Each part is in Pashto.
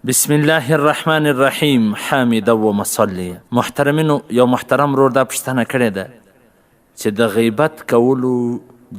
بسم الله الرحمن الرحیم حامدا و مصلی. محترمینو، یو محترم رور دا پوښتنه کړې ده چې د غیبت کولو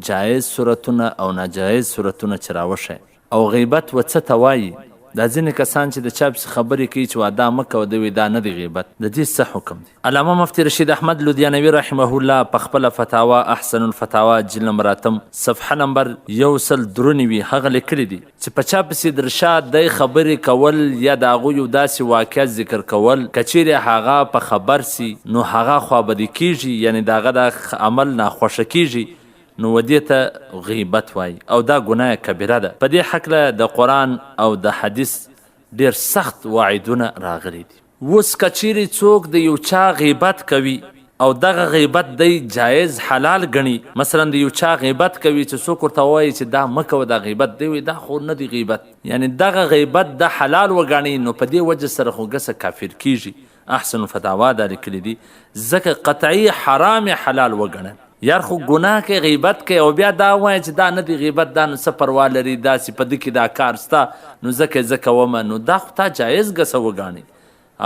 جایز صورتونه او ناجایز صورتونه چې راوښیي او غیبت و څه ته وایي. دا ځینې کسان چې د چا پسې خبرې کوي چې واده مه کوه، دوی دا نه دی غیبت. د دې څه حکم دی؟ علامه مفتي رشید احمد لودیانوي رحمه الله په خپله فتاوا احسن الفتاوا جلد نمبر 8 صفحه نمبر 193 هغه لیکلي دي چې په چا پسې د ارشاد دی خبرې کول یا د هغوی یو داسې واقعیت ذکر کول که چیرې هغه په خبر سي نو هغه خوابدي کیږي، یعنی د هغه د عمل ناخوښه کیږي، نو ودې ته غیبت وایي او دا ګناه کبیره ده. په دې هکله د قرآن او د حدیث ډېر سخت وعیدونه راغلي دي. اوس که چیرې څوک د یو چا غیبت کوي او دغه غیبت دی جایز حلال ګڼي، مثلا د یو چا غیبت کوي چې څوک ورته وایي چې دا مه کوه دا غیبت دی، وایي دا خو نه دی غیبت، یعنی دغه غیبت د حلال وګڼي، نو په دې وجه سره خو ګسه کافر کیږي. احسن الفتاوا دا لیکلي دي ځکه قطعي حرام حلال وګڼل. یار خو ګناه کوي، غیبت کوي او بیا دا وایي چې دا نه دی غیبت، دا نو څه پروا لري، داسې په ده کې دا کار سته نو ځکه زه کومه، نو دا خو تا جایز ګسه وګاڼي.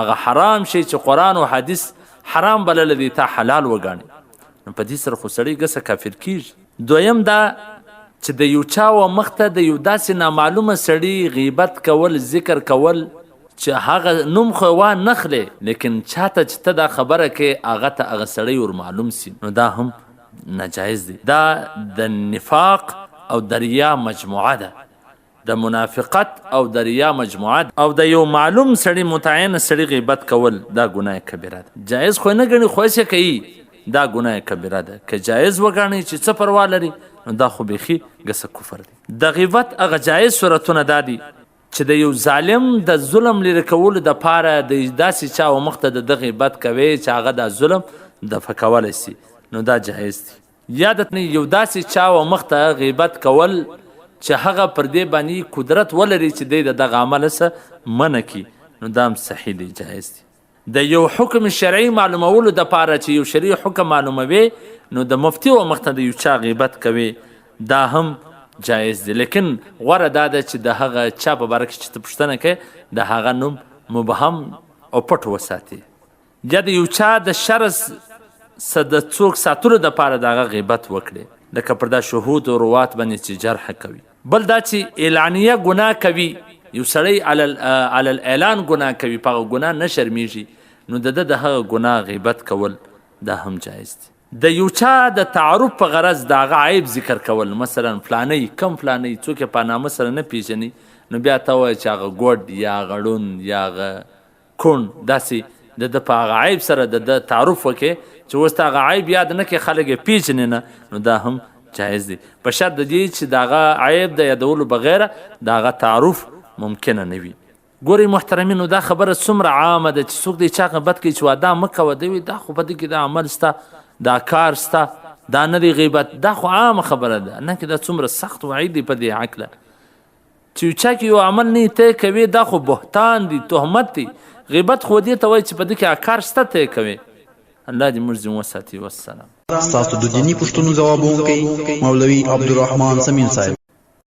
هغه حرام شی چې قرآن و حدیث حرام بللی دی تا حلال وګاڼي، نو په دې سره خو سړی ګسه کافر کیږي. دویم دا چې د یو چا و مخ ته د یو داسې نامعلومه سړي غیبت کول، ذکر کول چې هغه نوم خو وانخلې، لیکن چاته چې ته دا خبره کوې هغه ته هغه سړی ور معلوم سي، نو دا هم ناجایز دی. دا د نفاق او د ریا مجموعه ده، د منافقت او د ریا مجموعه ده، او د یو معلوم سړي متعین سړي غیبت کول دا ګناه کبیره ده. جایز خو نه ګڼي خو یې کوي، دا ګناه کبیره ده. که جایز وګڼي چې څه پروا لري نو دا خو بیخي ګسه کفر دی. د غیبت هغه جایز صورتونه دا دي چې د یو ظالم د ظلم لرې کولو دپاره د داسې چا و مخ ته د غیبت کوي چې هغه دا ظلم دفع کولی سي، نو دا جایز دی. یا د یو داسې چا و مخ ته غیبت کول چې هغه پر دې باندې قدرت ولري چې دی د دغه عمل څه منع کي، نو دا هم صحیح دی، جایز دی. د یو حکم شرعي معلومولو دپاره چې یو شرعي حکم معلوموي، نو د مفتي و مخ ته د یو چا غیبت کوي، دا هم جایز دی. لیکن غوره دا ده چې د هغه چا په باره کې چې ته پوښتنه کوې د هغه نوم مبهم او پټ وساتي، یا د یو چا د شر څه د څوک ساتلو دپاره د هغه غیبت وکړي، لکه پر دا شهود او روات باندې چې جرح کوي. بل دا چې اعلانیه ګناه کوي، یو سړی علی الاعلان ګناه کوي، په هغه ګناه نه شرمیږي، نو د ده د هغه ګناه غیبت کول دا هم جایز دی. د یو چا د تعارف په غرض د هغه عیب ذکر کول، مثلا فلانی کم فلانی، څوک یې په نامه سره نه پیژني، نو بیا ته وایي چې هغه ګوډ یا هغه ړوند یا هغه کڼ، داسې د ده په هغه عیب سره د ده تعارف وکړې چې اوس ته هغه عیب یاد نه کړې، خلک یې پیژنې نه، نو دا هم جایز دی، په شرط د دې چې د هغه عیب د یادولو بغیره د هغه تعارف ممکنه نه وي. ګورئ محترمینو، دا خبره څومره عامه ده چې څوک د چا غیبت کوي چې واده مه کوه، دی وایي دا خو په دې کې دا عمل سته، دا کار سته، دا نه دی غیبت، دا خو عامه خبره ده، نه کې دا څومره سخت وعید دی په دې هکله چې یو چا کې یو عمل نه ته کوي، دا خو بهتان دی، تهمت دی. غیبت خو دې ته وایي چې په دې کې کار شته ته یې کوي. الله دې موږ ځین وساتي. والسلام. ستاسو د دیني پوښتنو ځوابونکی مولوي عبدالرحمن سمین صاحب.